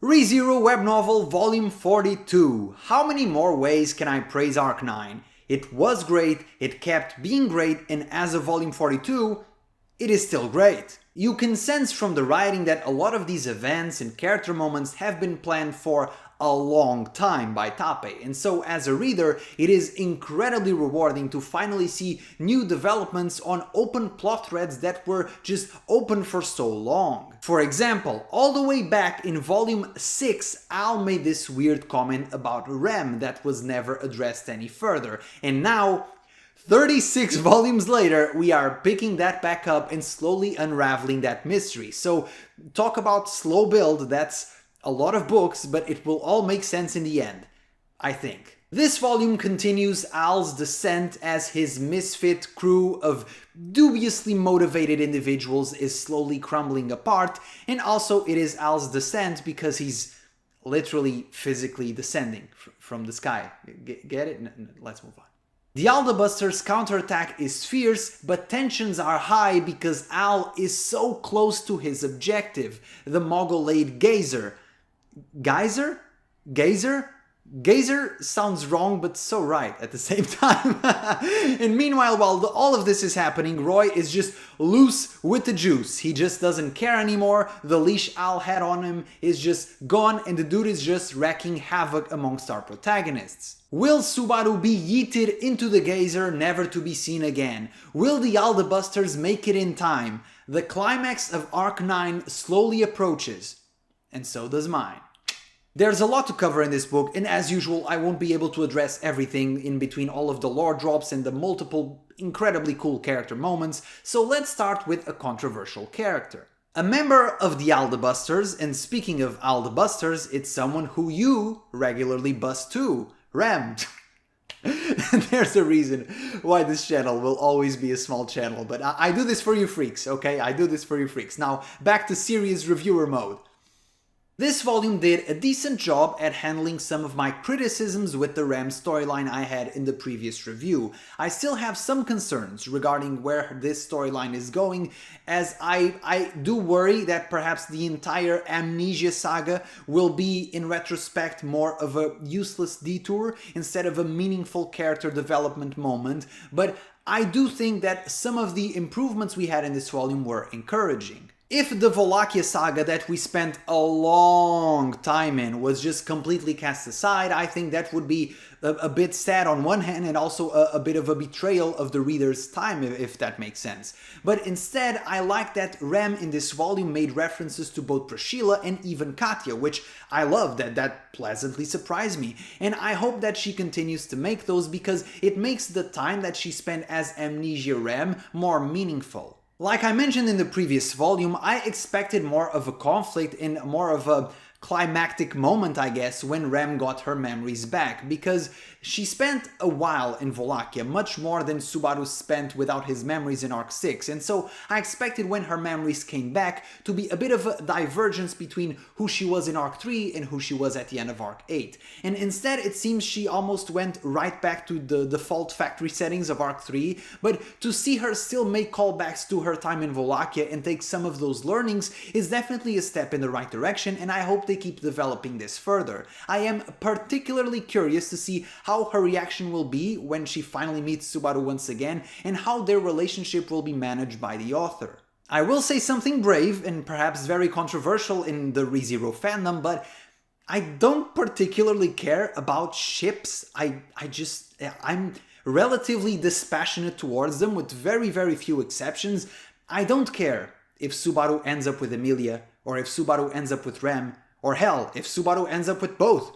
ReZero Web Novel Volume 42. How many more ways can I praise Arc 9? It was great, it kept being great, and as of Volume 42, it is still great. You can sense from the writing that a lot of these events and character moments have been planned for a long time by Tappei, and so as a reader, it is incredibly rewarding to finally see new developments on open plot threads that were just open for so long. For example, all the way back in Volume 6, Al made this weird comment about Rem that was never addressed any further, and now 36 volumes later, we are picking that back up and slowly unraveling that mystery. So, talk about slow build, that's a lot of books, but it will all make sense in the end, I think. This volume continues Al's descent as his misfit crew of dubiously motivated individuals is slowly crumbling apart, and also it is Al's descent because he's literally physically descending from the sky. Get it? No, let's move on. The Aldebusters' counterattack is fierce, but tensions are high because Al is so close to his objective, the Mogul-laid Geyser. Geyser? Geyser? Geyser sounds wrong but so right at the same time. And meanwhile, while all of this is happening, Roy is just loose with the juice. He just doesn't care anymore. The leash Al had on him is just gone and the dude is just wreaking havoc amongst our protagonists. Will Subaru be yeeted into the geyser, never to be seen again? Will the Aldebusters make it in time? The climax of Arc 9 slowly approaches. And so does mine. There's a lot to cover in this book, and as usual, I won't be able to address everything in between all of the lore drops and the multiple incredibly cool character moments, so let's start with a controversial character. A member of the Aldebusters, and speaking of Aldebusters, it's someone who you regularly bust too, Rem. There's a reason why this channel will always be a small channel, but I do this for you freaks, okay? I do this for you freaks. Now, back to serious reviewer mode. This volume did a decent job at handling some of my criticisms with the Rem storyline I had in the previous review. I still have some concerns regarding where this storyline is going, as I do worry that perhaps the entire Amnesia saga will be, in retrospect, more of a useless detour instead of a meaningful character development moment, but I do think that some of the improvements we had in this volume were encouraging. If the Volcanica saga that we spent a long time in was just completely cast aside, I think that would be a bit sad on one hand and also a bit of a betrayal of the reader's time, if that makes sense. But instead, I like that Rem in this volume made references to both Priscilla and even Katya, which I love, that pleasantly surprised me. And I hope that she continues to make those because it makes the time that she spent as Amnesia Rem more meaningful. Like I mentioned in the previous volume, I expected more of a conflict and more of a climactic moment, I guess, when Rem got her memories back, because she spent a while in Volcanica, much more than Subaru spent without his memories in Arc 6, and so I expected when her memories came back to be a bit of a divergence between who she was in Arc 3 and who she was at the end of Arc 8. And instead it seems she almost went right back to the default factory settings of Arc 3, but to see her still make callbacks to her time in Volcanica and take some of those learnings is definitely a step in the right direction, and I hope they keep developing this further. I am particularly curious to see how her reaction will be when she finally meets Subaru once again and how their relationship will be managed by the author. I will say something brave and perhaps very controversial in the ReZero fandom, but I don't particularly care about ships. I'm relatively dispassionate towards them with very few exceptions. I don't care if Subaru ends up with Emilia, or if Subaru ends up with Rem, or hell, if Subaru ends up with both.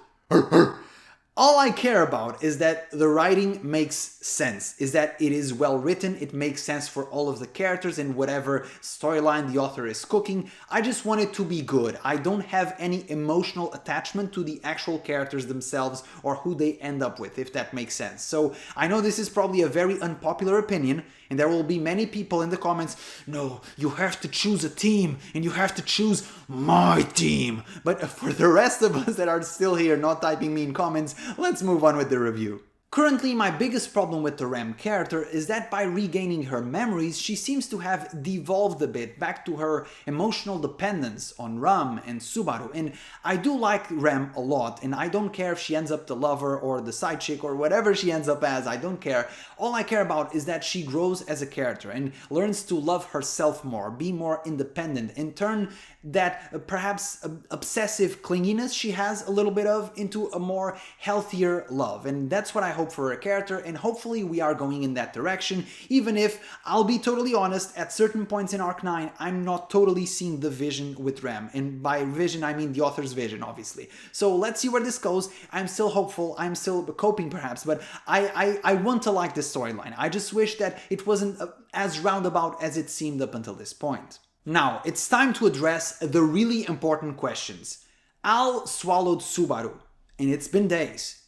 All I care about is that the writing makes sense, is that it is well written, it makes sense for all of the characters and whatever storyline the author is cooking. I just want it to be good. I don't have any emotional attachment to the actual characters themselves or who they end up with, if that makes sense. So I know this is probably a very unpopular opinion, and there will be many people in the comments, no, you have to choose a team, and you have to choose my team. But for the rest of us that are still here not typing me in comments, let's move on with the review. Currently, my biggest problem with the Rem character is that by regaining her memories, she seems to have devolved a bit back to her emotional dependence on Rem and Subaru. And I do like Rem a lot, and I don't care if she ends up the lover or the side chick or whatever she ends up as, I don't care. All I care about is that she grows as a character and learns to love herself more, be more independent, and turn that perhaps obsessive clinginess she has a little bit of into a more healthier love. And that's what I hope for her character, and hopefully we are going in that direction, even if, I'll be totally honest, at certain points in Arc 9, I'm not totally seeing the vision with Rem. And by vision, I mean the author's vision, obviously. So let's see where this goes. I'm still hopeful, I'm still coping perhaps, but I want to like this storyline. I just wish that it wasn't as roundabout as it seemed up until this point. Now, it's time to address the really important questions. Al swallowed Subaru, and it's been days.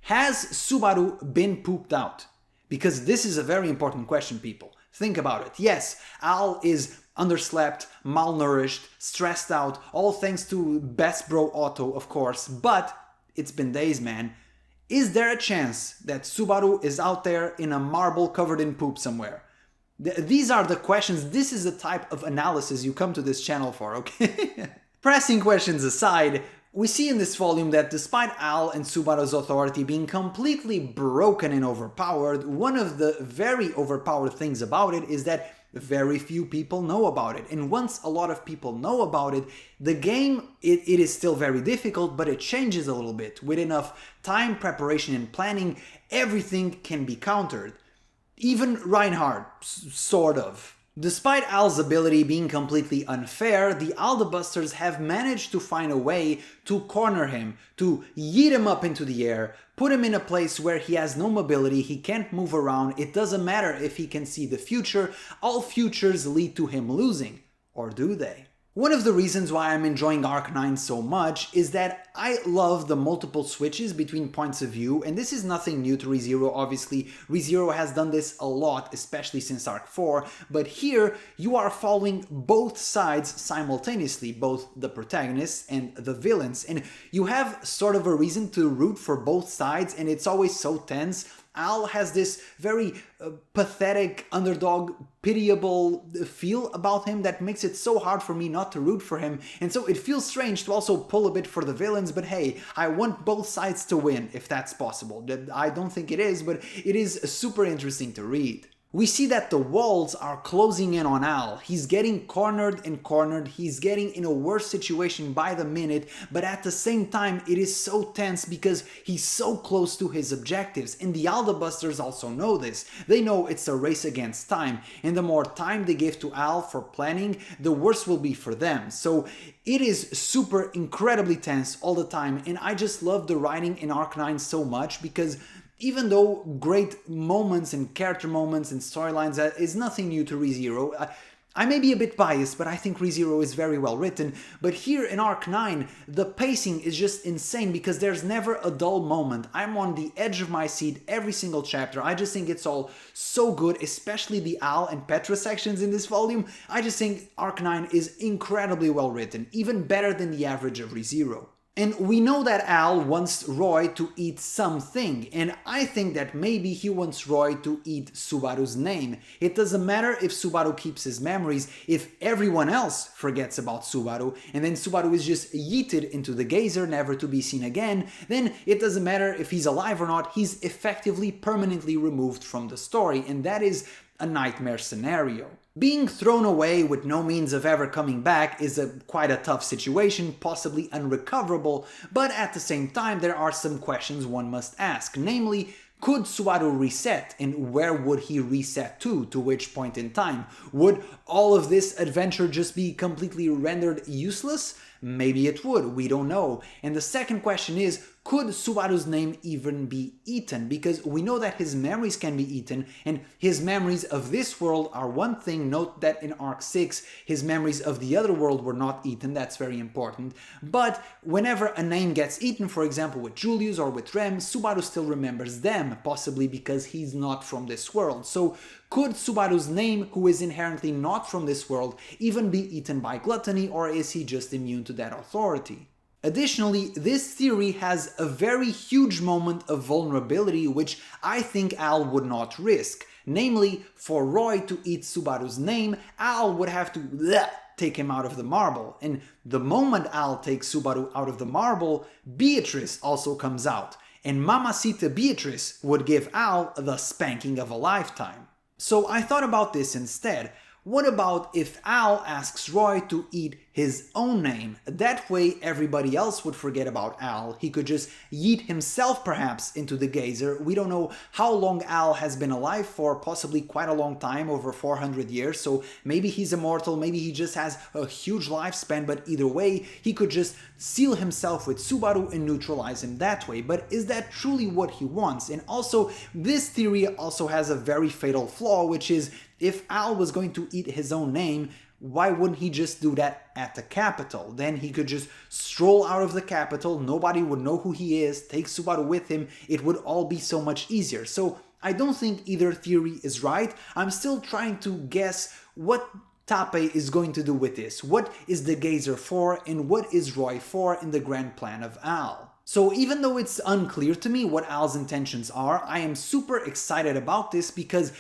Has Subaru been pooped out? Because this is a very important question, people. Think about it. Yes, Al is underslept, malnourished, stressed out, all thanks to Best Bro Otto, of course, but it's been days, man. Is there a chance that Subaru is out there in a marble covered in poop somewhere? These are the questions. This is the type of analysis you come to this channel for, okay? Pressing questions aside, we see in this volume that despite Al and Subaru's authority being completely broken and overpowered, one of the very overpowered things about it is that very few people know about it. And once a lot of people know about it, the game, it is still very difficult, but it changes a little bit. With enough time, preparation, and planning, everything can be countered. Even Reinhardt, sort of. Despite Al's ability being completely unfair, the Aldebusters have managed to find a way to corner him, to yeet him up into the air, put him in a place where he has no mobility, he can't move around, it doesn't matter if he can see the future, all futures lead to him losing. Or do they? One of the reasons why I'm enjoying Arc 9 so much is that I love the multiple switches between points of view, and this is nothing new to ReZero, obviously. ReZero has done this a lot, especially since Arc 4, but here you are following both sides simultaneously, both the protagonists and the villains, and you have sort of a reason to root for both sides, and it's always so tense. Al has this very pathetic, underdog, pitiable feel about him that makes it so hard for me not to root for him, and so it feels strange to also pull a bit for the villains, but hey, I want both sides to win if that's possible. I don't think it is, but it is super interesting to read. We see that the walls are closing in on Al. He's getting cornered and cornered, he's getting in a worse situation by the minute, but at the same time it is so tense because he's so close to his objectives, and the Aldebusters also know this. They know it's a race against time, and the more time they give to Al for planning, the worse will be for them. So it is super incredibly tense all the time, and I just love the writing in Arc 9 so much because even though great moments and character moments and storylines is nothing new to ReZero, I may be a bit biased, but I think ReZero is very well written. But here in Arc 9, the pacing is just insane because there's never a dull moment. I'm on the edge of my seat every single chapter. I just think it's all so good, especially the Al and Petra sections in this volume. I just think Arc 9 is incredibly well written, even better than the average of ReZero. And we know that Al wants Roy to eat something, and I think that maybe he wants Roy to eat Subaru's name. It doesn't matter if Subaru keeps his memories, if everyone else forgets about Subaru, and then Subaru is just yeeted into the geyser, never to be seen again, then it doesn't matter if he's alive or not, he's effectively permanently removed from the story, and that is a nightmare scenario. Being thrown away with no means of ever coming back is quite a tough situation, possibly unrecoverable, but at the same time there are some questions one must ask, namely, could Subaru reset, and where would he reset to which point in time? Would all of this adventure just be completely rendered useless? Maybe it would, we don't know. And the second question is, could Subaru's name even be eaten? Because we know that his memories can be eaten, and his memories of this world are one thing. Note that in Arc 6, his memories of the other world were not eaten, that's very important. But whenever a name gets eaten, for example with Julius or with Rem, Subaru still remembers them, possibly because he's not from this world. So could Subaru's name, who is inherently not from this world, even be eaten by Gluttony, or is he just immune to that authority? Additionally, this theory has a very huge moment of vulnerability which I think Al would not risk. Namely, for Roy to eat Subaru's name, Al would have to take him out of the marble. And the moment Al takes Subaru out of the marble, Beatrice also comes out. And Mamacita Beatrice would give Al the spanking of a lifetime. So I thought about this instead. What about if Al asks Roy to eat his own name? That way everybody else would forget about Al. He could just yeet himself perhaps into the geyser. We don't know how long Al has been alive for, possibly quite a long time, over 400 years. So maybe he's immortal, maybe he just has a huge lifespan, but either way, he could just seal himself with Subaru and neutralize him that way. But is that truly what he wants? And also, this theory also has a very fatal flaw, which is if Al was going to eat his own name, why wouldn't he just do that at the capital? Then he could just stroll out of the capital, nobody would know who he is, take Subaru with him, it would all be so much easier. So I don't think either theory is right. I'm still trying to guess what Tappei is going to do with this. What is the geyser for, and what is Roy for in the grand plan of Al? So even though it's unclear to me what Al's intentions are, I am super excited about this because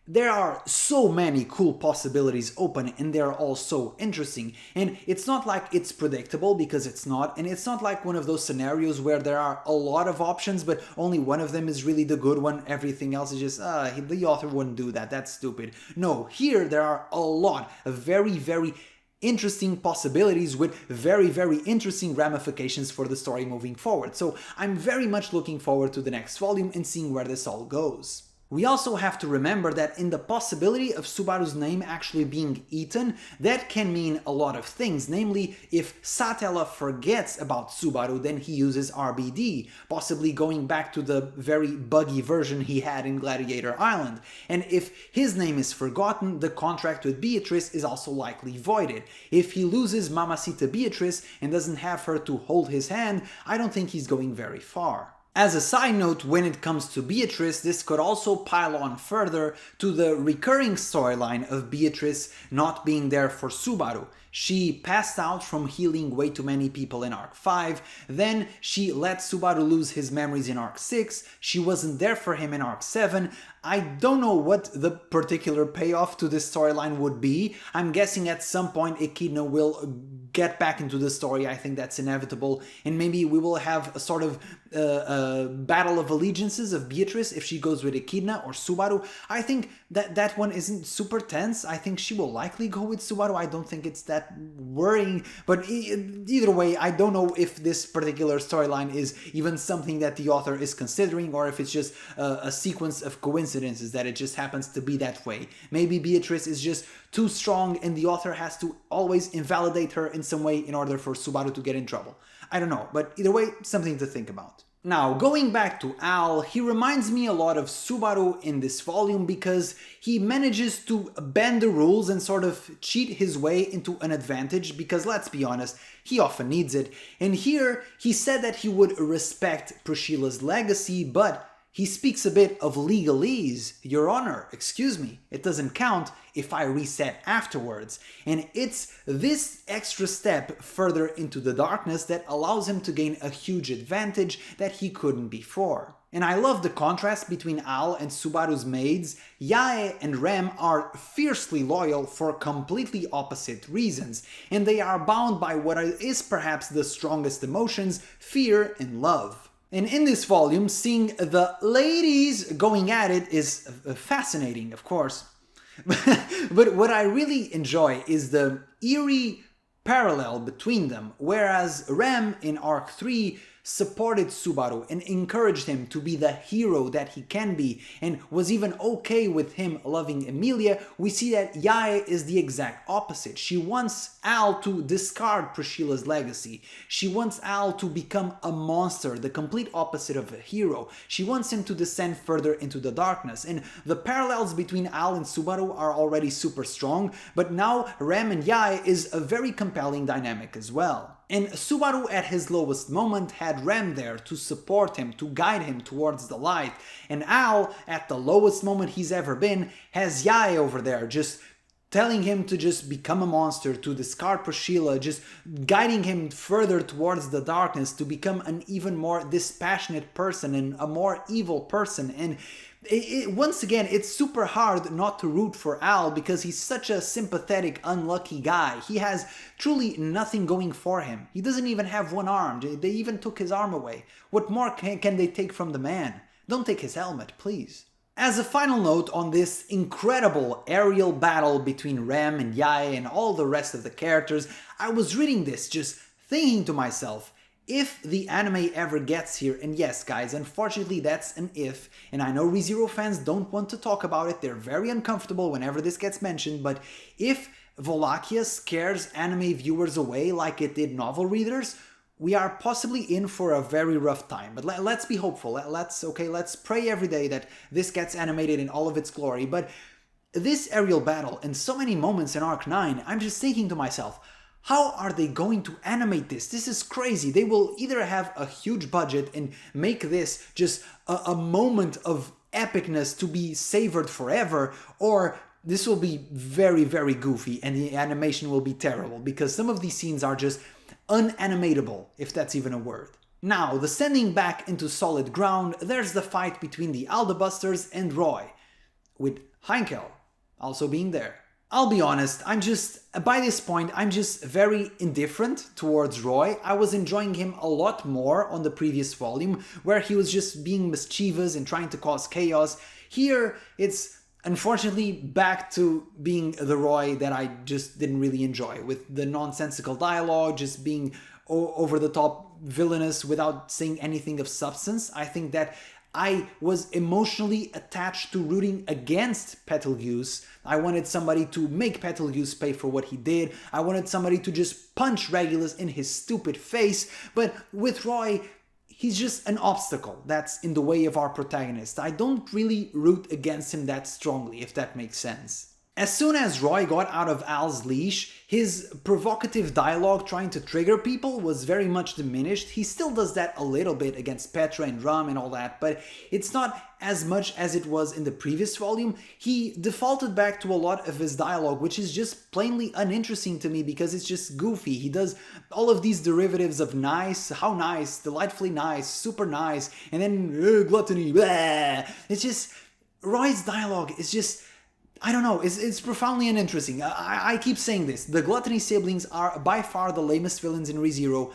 there are so many cool possibilities open and they're all so interesting. And it's not like it's predictable, because it's not. And it's not like one of those scenarios where there are a lot of options but only one of them is really the good one. Everything else is just, the author wouldn't do that, that's stupid. No, here there are a lot of very, very interesting possibilities with very, very interesting ramifications for the story moving forward. So I'm very much looking forward to the next volume and seeing where this all goes. We also have to remember that in the possibility of Subaru's name actually being eaten, that can mean a lot of things. Namely, if Satella forgets about Subaru, then he uses RBD, possibly going back to the very buggy version he had in Gladiator Island. And if his name is forgotten, the contract with Beatrice is also likely voided. If he loses Mamacita Beatrice and doesn't have her to hold his hand, I don't think he's going very far. As a side note, when it comes to Beatrice, this could also pile on further to the recurring storyline of Beatrice not being there for Subaru. She passed out from healing way too many people in Arc 5, then she let Subaru lose his memories in Arc 6, she wasn't there for him in Arc 7. I don't know what the particular payoff to this storyline would be. I'm guessing at some point Echidna will get back into the story. I think that's inevitable, and maybe we will have a sort of battle of allegiances of Beatrice if she goes with Echidna or Subaru. I think that one isn't super tense. I think she will likely go with Subaru. I don't think it's that worrying, but either way, I don't know if this particular storyline is even something that the author is considering, or if it's just a sequence of coincidences that it just happens to be that way. Maybe Beatrice is just too strong and the author has to always invalidate her in some way in order for Subaru to get in trouble. I don't know, but either way, something to think about. Now, going back to Al, he reminds me a lot of Subaru in this volume because he manages to bend the rules and sort of cheat his way into an advantage, because let's be honest, he often needs it. And here, he said that he would respect Priscilla's legacy, but he speaks a bit of legalese. Your Honor, excuse me, it doesn't count if I reset afterwards. And it's this extra step further into the darkness that allows him to gain a huge advantage that he couldn't before. And I love the contrast between Al and Subaru's maids. Yae and Rem are fiercely loyal for completely opposite reasons, and they are bound by what is perhaps the strongest emotions, fear and love. And in this volume, seeing the ladies going at it is fascinating, of course. But what I really enjoy is the eerie parallel between them, whereas Rem in Arc 3 supported Subaru and encouraged him to be the hero that he can be, and was even okay with him loving Emilia, we see that Yae is the exact opposite. She wants Al to discard Priscilla's legacy. She wants Al to become a monster, the complete opposite of a hero. She wants him to descend further into the darkness, and the parallels between Al and Subaru are already super strong, but now Rem and Yae is a very compelling dynamic as well. And Subaru at his lowest moment had Rem there to support him, to guide him towards the light. And Al, at the lowest moment he's ever been, has Yae over there just telling him to just become a monster, to discard Priscilla, just guiding him further towards the darkness, to become an even more dispassionate person and a more evil person. And once again, it's super hard not to root for Al because he's such a sympathetic, unlucky guy. He has truly nothing going for him. He doesn't even have one arm. They even took his arm away. What more can they take from the man? Don't take his helmet, please. As a final note on this incredible aerial battle between Rem and Yae and all the rest of the characters, I was reading this just thinking to myself, if the anime ever gets here, and yes guys, unfortunately that's an if, and I know ReZero fans don't want to talk about it, they're very uncomfortable whenever this gets mentioned, but if Volcanica scares anime viewers away like it did novel readers, we are possibly in for a very rough time. But let's be hopeful. Let's pray every day that this gets animated in all of its glory. But this aerial battle and so many moments in Arc 9, I'm just thinking to myself, how are they going to animate this? This is crazy. They will either have a huge budget and make this just a moment of epicness to be savored forever, or this will be very, very goofy and the animation will be terrible because some of these scenes are just unanimatable, if that's even a word. Now, descending back into solid ground, there's the fight between the Aldebusters and Roy, with Heinkel also being there. I'll be honest, by this point, I'm just very indifferent towards Roy. I was enjoying him a lot more on the previous volume, where he was just being mischievous and trying to cause chaos. Here, it's unfortunately back to being the Roy that I just didn't really enjoy, with the nonsensical dialogue, just being over-the-top villainous without saying anything of substance. I think that I was emotionally attached to rooting against Betelgeuse. I wanted somebody to make Betelgeuse pay for what he did. I wanted somebody to just punch Regulus in his stupid face. But with Roy, he's just an obstacle that's in the way of our protagonist. I don't really root against him that strongly, if that makes sense. As soon as Roy got out of Al's leash, his provocative dialogue trying to trigger people was very much diminished. He still does that a little bit against Petra and Rum and all that, but it's not as much as it was in the previous volume. He defaulted back to a lot of his dialogue, which is just plainly uninteresting to me because it's just goofy. He does all of these derivatives of nice, how nice, delightfully nice, super nice, and then gluttony, blah. It's just, Roy's dialogue is just, I don't know, it's profoundly uninteresting. I keep saying this. The Gluttony siblings are by far the lamest villains in ReZero,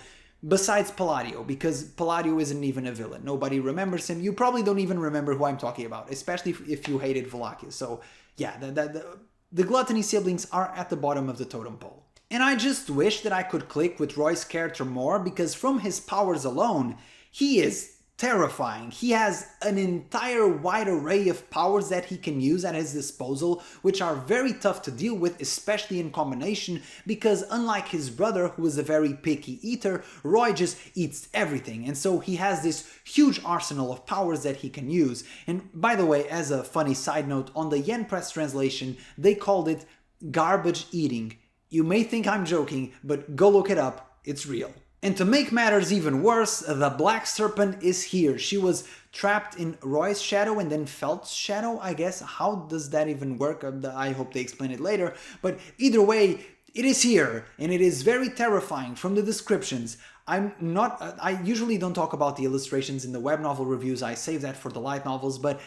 besides Palladio, because Palladio isn't even a villain. Nobody remembers him. You probably don't even remember who I'm talking about, especially if you hated Volcanica. So yeah, the Gluttony siblings are at the bottom of the totem pole. And I just wish that I could click with Roy's character more, because from his powers alone, he is terrifying. He has an entire wide array of powers that he can use at his disposal, which are very tough to deal with, especially in combination, because unlike his brother, who is a very picky eater, Roy just eats everything, and so he has this huge arsenal of powers that he can use. And by the way, as a funny side note, on the Yen Press translation, they called it garbage eating. You may think I'm joking, but go look it up, it's real. And to make matters even worse, the Black Serpent is here. She was trapped in Roy's shadow and then Felt's shadow, I guess. How does that even work? I hope they explain it later. But either way, it is here, and it is very terrifying from the descriptions. I usually don't talk about the illustrations in the web novel reviews. I save that for the light novels, but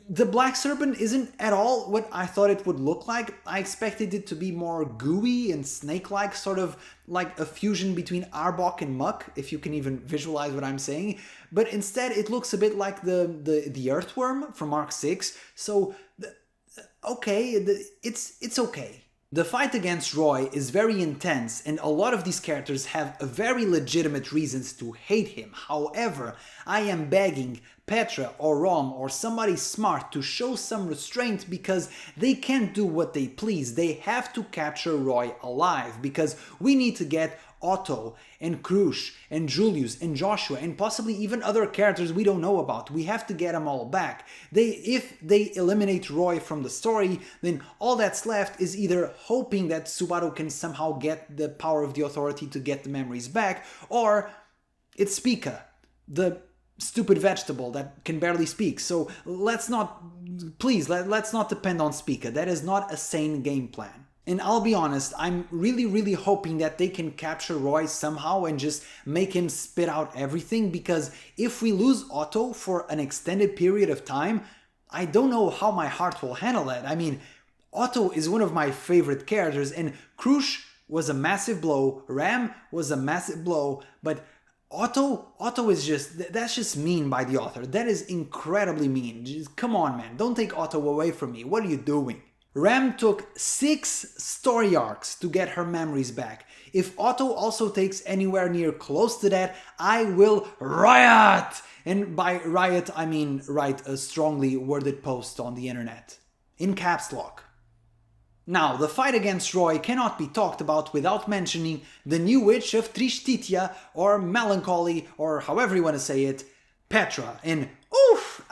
the Black Serpent isn't at all what I thought it would look like. I expected it to be more gooey and snake-like, sort of like a fusion between Arbok and Muck, if you can even visualize what I'm saying. But instead, it looks a bit like the Earthworm from Arc 6. So, okay, it's okay. The fight against Roy is very intense, and a lot of these characters have very legitimate reasons to hate him. However, I am begging Petra or Rom or somebody smart to show some restraint, because they can't do what they please. They have to capture Roy alive, because we need to get Otto and Krush and Julius and Joshua and possibly even other characters we don't know about. We have to get them all back. If they eliminate Roy from the story, then all that's left is either hoping that Subaru can somehow get the power of the authority to get the memories back, or it's Pika, the stupid vegetable that can barely speak. So let's not, please, let's not depend on Spica. That is not a sane game plan. And I'll be honest, I'm really hoping that they can capture Roy somehow and just make him spit out everything, because if we lose Otto for an extended period of time, I don't know how my heart will handle that. I mean, Otto is one of my favorite characters, and Krush was a massive blow, Rem was a massive blow, but Otto is just, that's just mean by the author. That is incredibly mean. Just, come on, man, don't take Otto away from me. What are you doing? Rem took 6 story arcs to get her memories back. If Otto also takes anywhere near close to that, I will riot! And by riot, I mean write a strongly worded post on the internet. In caps lock. Now, the fight against Roy cannot be talked about without mentioning the new witch of Tristitia, or Melancholy, or however you want to say it, Petra. And oof!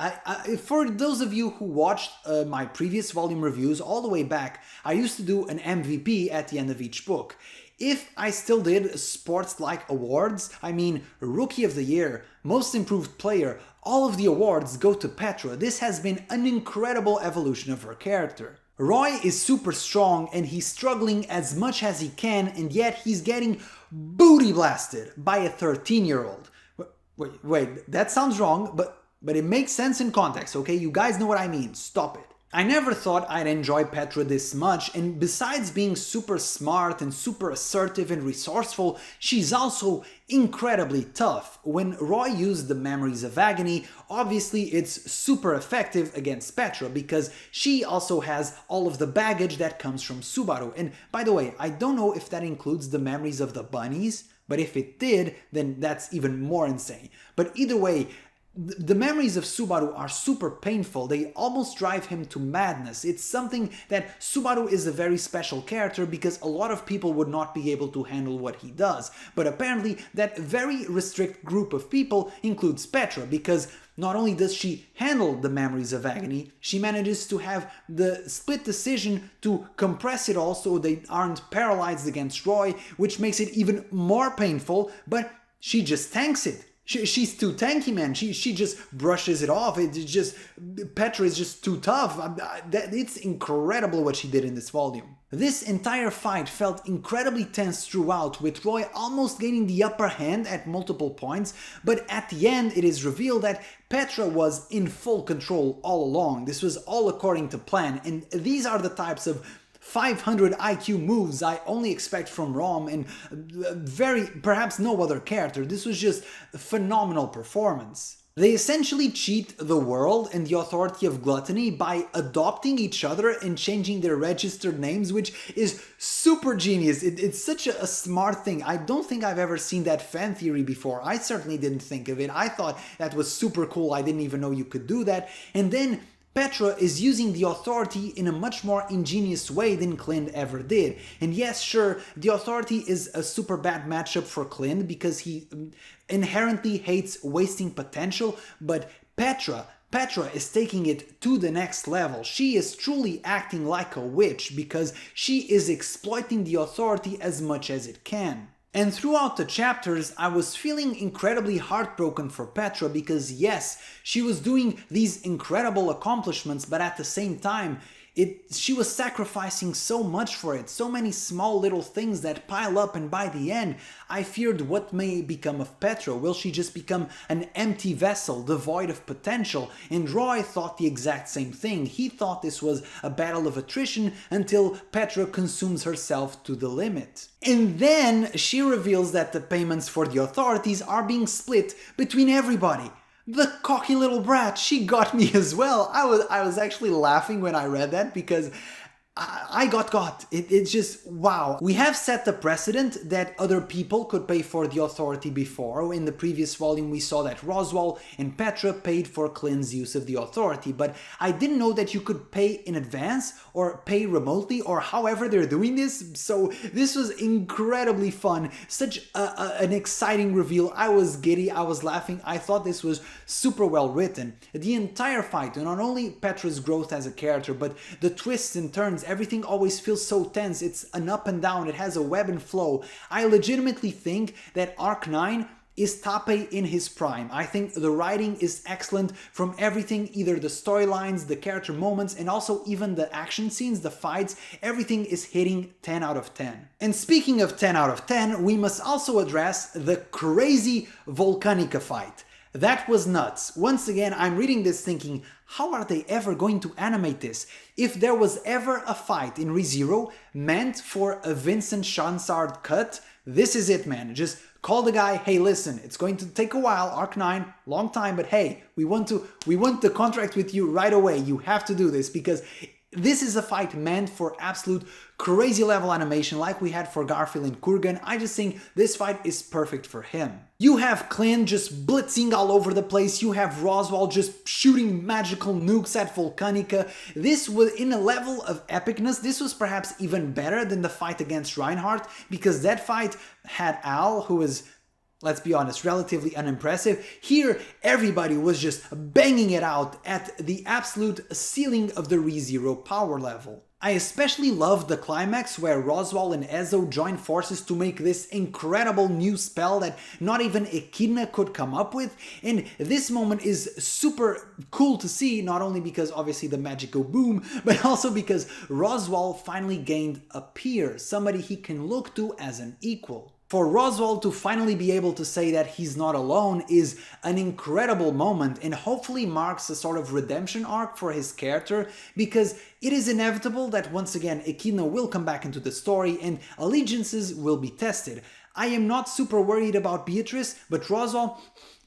For those of you who watched my previous volume reviews all the way back, I used to do an MVP at the end of each book. If I still did sports-like awards, I mean Rookie of the Year, Most Improved Player, all of the awards go to Petra. This has been an incredible evolution of her character. Roy is super strong and he's struggling as much as he can, and yet he's getting booty blasted by a 13-year-old. Wait, that sounds wrong, but it makes sense in context, okay? You guys know what I mean. Stop it. I never thought I'd enjoy Petra this much, and besides being super smart and super assertive and resourceful, she's also incredibly tough. When Roy used the Memories of Agony, obviously it's super effective against Petra because she also has all of the baggage that comes from Subaru. And by the way, I don't know if that includes the memories of the bunnies, but if it did, then that's even more insane. But either way, the memories of Subaru are super painful. They almost drive him to madness. It's something that Subaru is a very special character because a lot of people would not be able to handle what he does. But apparently that very restrict group of people includes Petra, because not only does she handle the Memories of Agony, she manages to have the split decision to compress it all so they aren't paralyzed against Roy, which makes it even more painful, but she just tanks it. She's too tanky, man. She just brushes it off. It's just, Petra is just too tough. It's incredible what she did in this volume. This entire fight felt incredibly tense throughout, with Roy almost gaining the upper hand at multiple points, but at the end it is revealed that Petra was in full control all along. This was all according to plan, and these are the types of 500 IQ moves I only expect from Rom and perhaps no other character. This was just a phenomenal performance. They essentially cheat the world and the authority of Gluttony by adopting each other and changing their registered names, which is super genius. It's such a smart thing. I don't think I've ever seen that fan theory before. I certainly didn't think of it. I thought that was super cool. I didn't even know you could do that. And then Petra is using the authority in a much more ingenious way than Clind ever did. And yes, sure, the authority is a super bad matchup for Clind because he inherently hates wasting potential, but Petra is taking it to the next level. She is truly acting like a witch because she is exploiting the authority as much as it can. And throughout the chapters, I was feeling incredibly heartbroken for Petra because yes, she was doing these incredible accomplishments, but at the same time, she was sacrificing so much for it, so many small little things that pile up, and by the end, I feared what may become of Petra. Will she just become an empty vessel, devoid of potential? And Roy thought the exact same thing. He thought this was a battle of attrition until Petra consumes herself to the limit. And then she reveals that the payments for the authorities are being split between everybody. The cocky little brat, she got me as well. I was actually laughing when I read that because I got. It's just, wow. We have set the precedent that other people could pay for the authority before. In the previous volume, we saw that Roswaal and Petra paid for Clind's use of the authority, but I didn't know that you could pay in advance or pay remotely or however they're doing this. So this was incredibly fun. Such an exciting reveal. I was giddy, I was laughing. I thought this was super well written. The entire fight, not only Petra's growth as a character, but the twists and turns, everything always feels so tense. It's an up and down. It has a web and flow. I legitimately think that Arc 9 is Tappei in his prime. I think the writing is excellent from everything, either the storylines, the character moments, and also even the action scenes, the fights, everything is hitting 10 out of 10. And speaking of 10 out of 10, we must also address the crazy Volcanica fight. That was nuts. Once again, I'm reading this thinking, how are they ever going to animate this? If there was ever a fight in ReZero meant for a Vincent Chansard cut, this is it, man. Just call the guy, hey, listen, it's going to take a while, Arc 9, long time, but hey, we want the contract with you right away. You have to do this because this is a fight meant for absolute crazy level animation like we had for Garfield and Kurgan. I just think this fight is perfect for him. You have Clind just blitzing all over the place, you have Roswaal just shooting magical nukes at Volcanica. This was in a level of epicness, this was perhaps even better than the fight against Reinhardt, because that fight had Al, who is, let's be honest, relatively unimpressive. Here, everybody was just banging it out at the absolute ceiling of the ReZero power level. I especially loved the climax where Roswaal and Ezzo joined forces to make this incredible new spell that not even Echidna could come up with, and this moment is super cool to see, not only because obviously the magic go boom, but also because Roswaal finally gained a peer, somebody he can look to as an equal. For Roswaal to finally be able to say that he's not alone is an incredible moment and hopefully marks a sort of redemption arc for his character, because it is inevitable that once again Echidna will come back into the story and allegiances will be tested. I am not super worried about Beatrice, but Roswaal,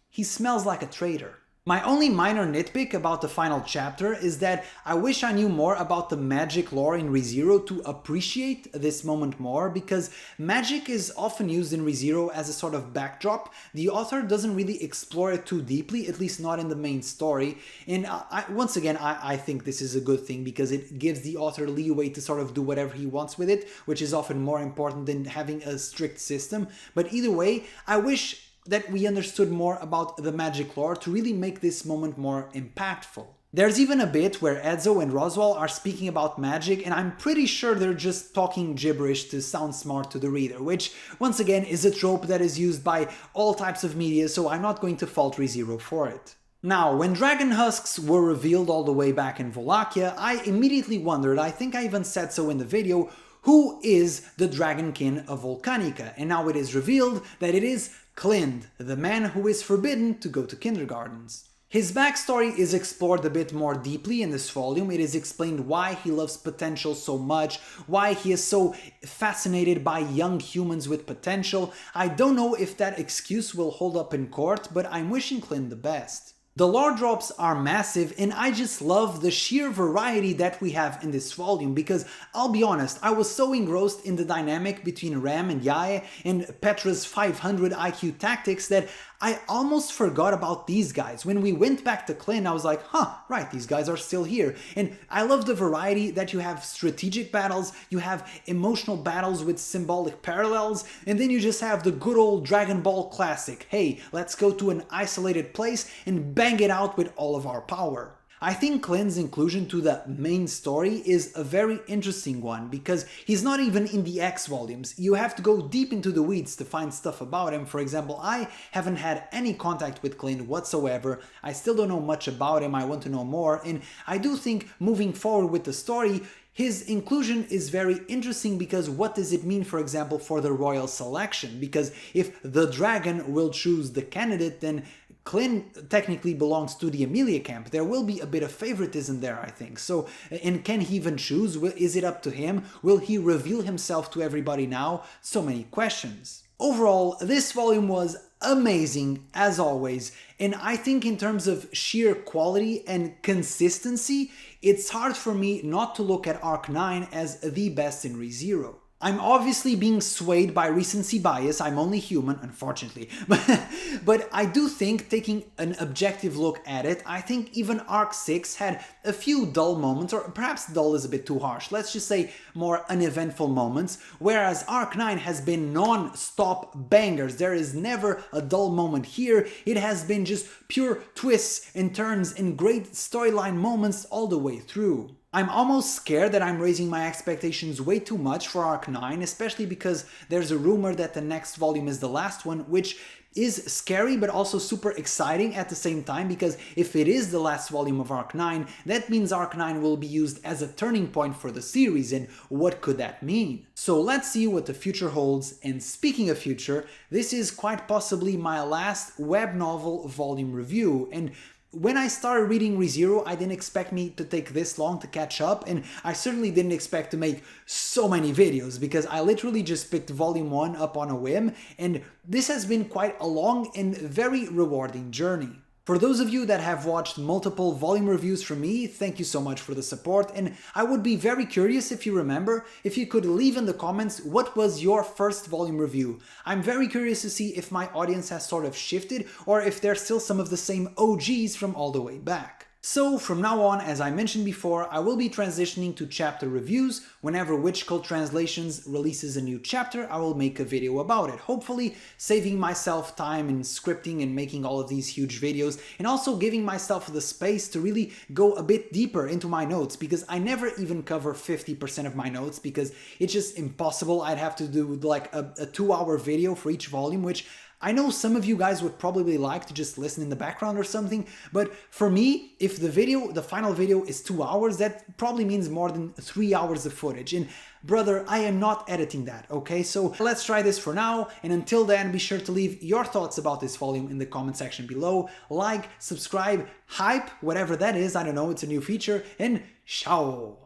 he smells like a traitor. My only minor nitpick about the final chapter is that I wish I knew more about the magic lore in ReZero to appreciate this moment more, because magic is often used in ReZero as a sort of backdrop. The author doesn't really explore it too deeply, at least not in the main story, and once again I think this is a good thing because it gives the author leeway to sort of do whatever he wants with it, which is often more important than having a strict system. But either way, I wish that we understood more about the magic lore to really make this moment more impactful. There's even a bit where Ezzo and Roswaal are speaking about magic, and I'm pretty sure they're just talking gibberish to sound smart to the reader, which once again is a trope that is used by all types of media, so I'm not going to fault ReZero for it. Now, when dragon husks were revealed all the way back in Wallachia, I immediately wondered, I think I even said so in the video, who is the Dragonkin of Volcanica? And now it is revealed that it is Clind, the man who is forbidden to go to kindergartens. His backstory is explored a bit more deeply in this volume. It is explained why he loves potential so much, why he is so fascinated by young humans with potential. I don't know if that excuse will hold up in court, but I'm wishing Clind the best. The lore drops are massive, and I just love the sheer variety that we have in this volume, because I'll be honest, I was so engrossed in the dynamic between Rem and Yae and Petra's 500 IQ tactics that I almost forgot about these guys. When we went back to Clind, I was like, right, these guys are still here. And I love the variety that you have strategic battles, you have emotional battles with symbolic parallels, and then you just have the good old Dragon Ball classic. Hey, let's go to an isolated place and bang it out with all of our power. I think Clind's inclusion to the main story is a very interesting one, because he's not even in the X volumes. You have to go deep into the weeds to find stuff about him. For example, I haven't had any contact with Clind whatsoever. I still don't know much about him. I want to know more, and I do think moving forward with the story, his inclusion is very interesting, because what does it mean, for example, for the royal selection? Because if the dragon will choose the candidate, then Clind technically belongs to the Emilia camp. There will be a bit of favoritism there, I think. So, and can he even choose? Is it up to him? Will he reveal himself to everybody now? So many questions. Overall, this volume was amazing, as always, and I think in terms of sheer quality and consistency, it's hard for me not to look at Arc 9 as the best in ReZero. I'm obviously being swayed by recency bias, I'm only human, unfortunately, but I do think, taking an objective look at it, I think even Arc 6 had a few dull moments, or perhaps dull is a bit too harsh, let's just say more uneventful moments, whereas Arc 9 has been non-stop bangers. There is never a dull moment here. It has been just pure twists and turns and great storyline moments all the way through. I'm almost scared that I'm raising my expectations way too much for Arc 9, especially because there's a rumor that the next volume is the last one, which is scary but also super exciting at the same time, because if it is the last volume of Arc 9, that means Arc 9 will be used as a turning point for the series, and what could that mean? So let's see what the future holds, and speaking of future, this is quite possibly my last web novel volume review, and when I started reading ReZero, I didn't expect me to take this long to catch up, and I certainly didn't expect to make so many videos, because I literally just picked volume 1 up on a whim, and this has been quite a long and very rewarding journey. For those of you that have watched multiple volume reviews from me, thank you so much for the support, and I would be very curious, if you remember, if you could leave in the comments what was your first volume review. I'm very curious to see if my audience has sort of shifted, or if they're still some of the same OGs from all the way back. So from now on, as I mentioned before, I will be transitioning to chapter reviews. Whenever Witch Cult Translations releases a new chapter, I will make a video about it, hopefully saving myself time in scripting and making all of these huge videos, and also giving myself the space to really go a bit deeper into my notes, because I never even cover 50% of my notes, because it's just impossible. I'd have to do like a 2-hour video for each volume, which I know some of you guys would probably like to just listen in the background or something, but for me, if the final video is 2 hours, that probably means more than 3 hours of footage. And brother, I am not editing that, okay? So let's try this for now, and until then, be sure to leave your thoughts about this volume in the comment section below. Like, subscribe, hype, whatever that is, I don't know, it's a new feature, and ciao!